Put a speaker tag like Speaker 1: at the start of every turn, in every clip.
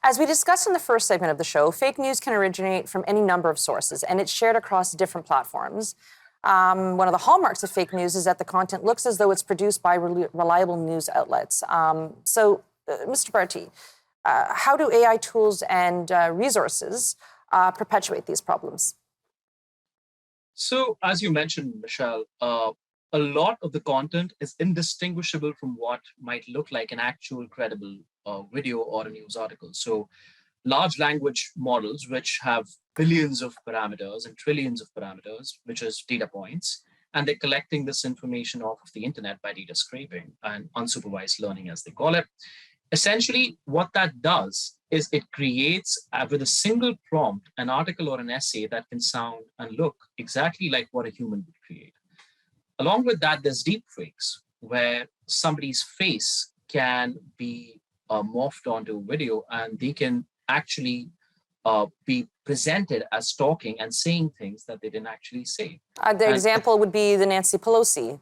Speaker 1: As we discussed in the first segment of the show, fake news can originate from any number of sources, and it's shared across different platforms. One of the hallmarks of fake news is that the content looks as though it's produced by reliable news outlets. Mr. Bharti, how do AI tools and resources perpetuate these problems?
Speaker 2: So, as you mentioned, Michelle, a lot of the content is indistinguishable from what might look like an actual credible video or a news article. So, large language models, which have billions of parameters and trillions of parameters, which is data points, and they're collecting this information off of the internet by data scraping and unsupervised learning, as they call it. Essentially, what that does is it creates, with a single prompt, an article or an essay that can sound and look exactly like what a human would create. Along with that, there's deepfakes, where somebody's face can be morphed onto a video and they can actually be presented as talking and saying things that they didn't actually say.
Speaker 1: The example would be the Nancy Pelosi.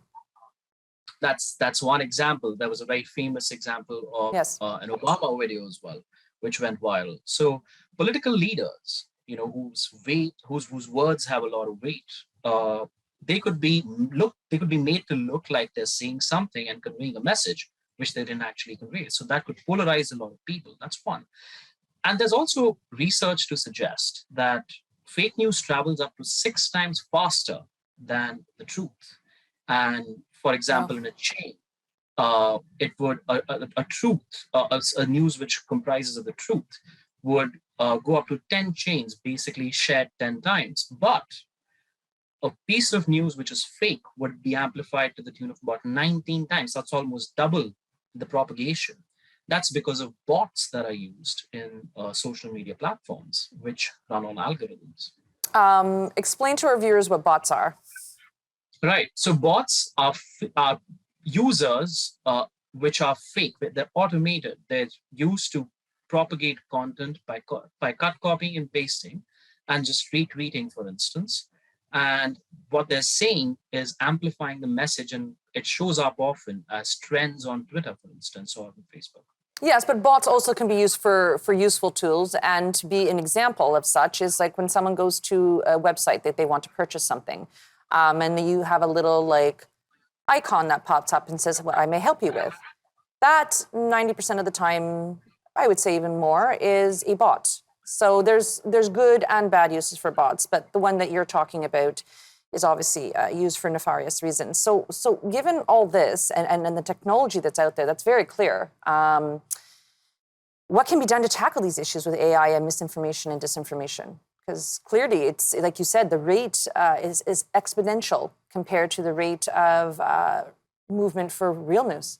Speaker 2: That's one example. There was a very famous example of
Speaker 1: Yes.
Speaker 2: An Obama video as well, which went viral. So political leaders, whose words have a lot of weight, they could be made to look like they're saying something and conveying a message which they didn't actually convey. So that could polarize a lot of people. That's one. And there's also research to suggest that fake news travels up to 6 times faster than the truth. And for example, in a chain, it would a news which comprises of the truth would go up to 10 chains, basically shared 10 times. But a piece of news which is fake would be amplified to the tune of about 19 times. That's almost double the propagation. That's because of bots that are used in social media platforms, which run on algorithms.
Speaker 1: Explain to our viewers what bots are.
Speaker 2: Right. So bots are users which are fake. They're automated. They're used to propagate content by cut, copying, and pasting, and just retweeting, for instance. And what they're saying is amplifying the message, and it shows up often as trends on Twitter, for instance, or on Facebook.
Speaker 1: Yes, but bots also can be used for useful tools. And to be an example of such is like when someone goes to a website that they want to purchase something, and you have a little icon that pops up and says, "What I may help you with." That 90% of the time, I would say even more, is a bot. So there's good and bad uses for bots, but the one that you're talking about is obviously used for nefarious reasons. So given all this and the technology that's out there, that's very clear. What can be done to tackle these issues with AI and misinformation and disinformation? Because clearly, it's like you said, the rate is exponential compared to the rate of movement for real news.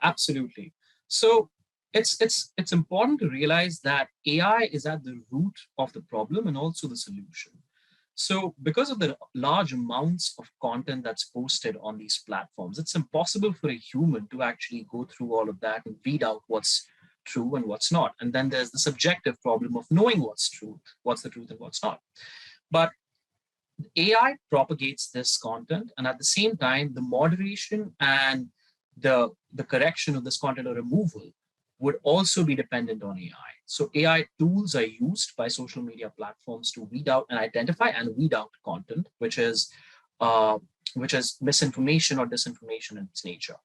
Speaker 2: Absolutely. So it's important to realize that AI is at the root of the problem and also the solution. So because of the large amounts of content that's posted on these platforms, it's impossible for a human to actually go through all of that and weed out what's true and what's not. And then there's the subjective problem of knowing what's the truth and what's not. But AI propagates this content, and at the same time, the moderation and the correction of this content or removal would also be dependent on AI. So AI tools are used by social media platforms to weed out and identify and weed out content, which is misinformation or disinformation in its nature.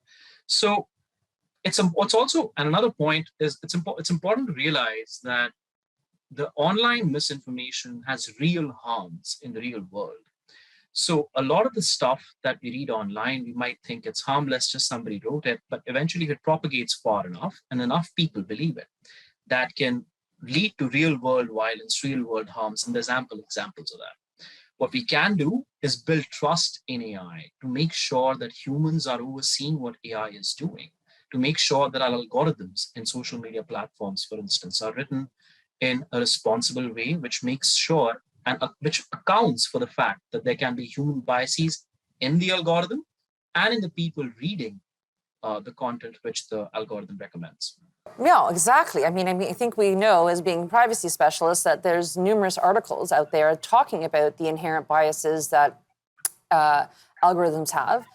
Speaker 2: So what's also, and another point is it's important to realize that the online misinformation has real harms in the real world. So a lot of the stuff that we read online, we might think it's harmless, just somebody wrote it, but eventually if it propagates far enough and enough people believe it, that can lead to real world violence, real world harms, and there's ample examples of that. What we can do is build trust in AI to make sure that humans are overseeing what AI is doing, to make sure that our algorithms in social media platforms, for instance, are written in a responsible way, which makes sure and which accounts for the fact that there can be human biases in the algorithm and in the people reading the content which the algorithm recommends.
Speaker 1: Yeah, exactly. I mean, I think we know as being privacy specialists that there's numerous articles out there talking about the inherent biases that algorithms have.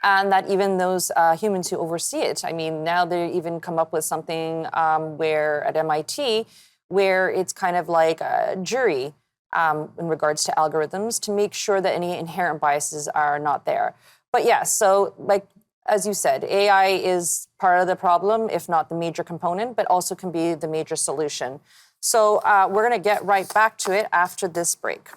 Speaker 1: and that even those humans who oversee it, I mean, now they even come up with something where at MIT, where it's kind of like a jury in regards to algorithms to make sure that any inherent biases are not there. But yeah, so like, as you said, AI is part of the problem, if not the major component, but also can be the major solution. So we're going to get right back to it after this break.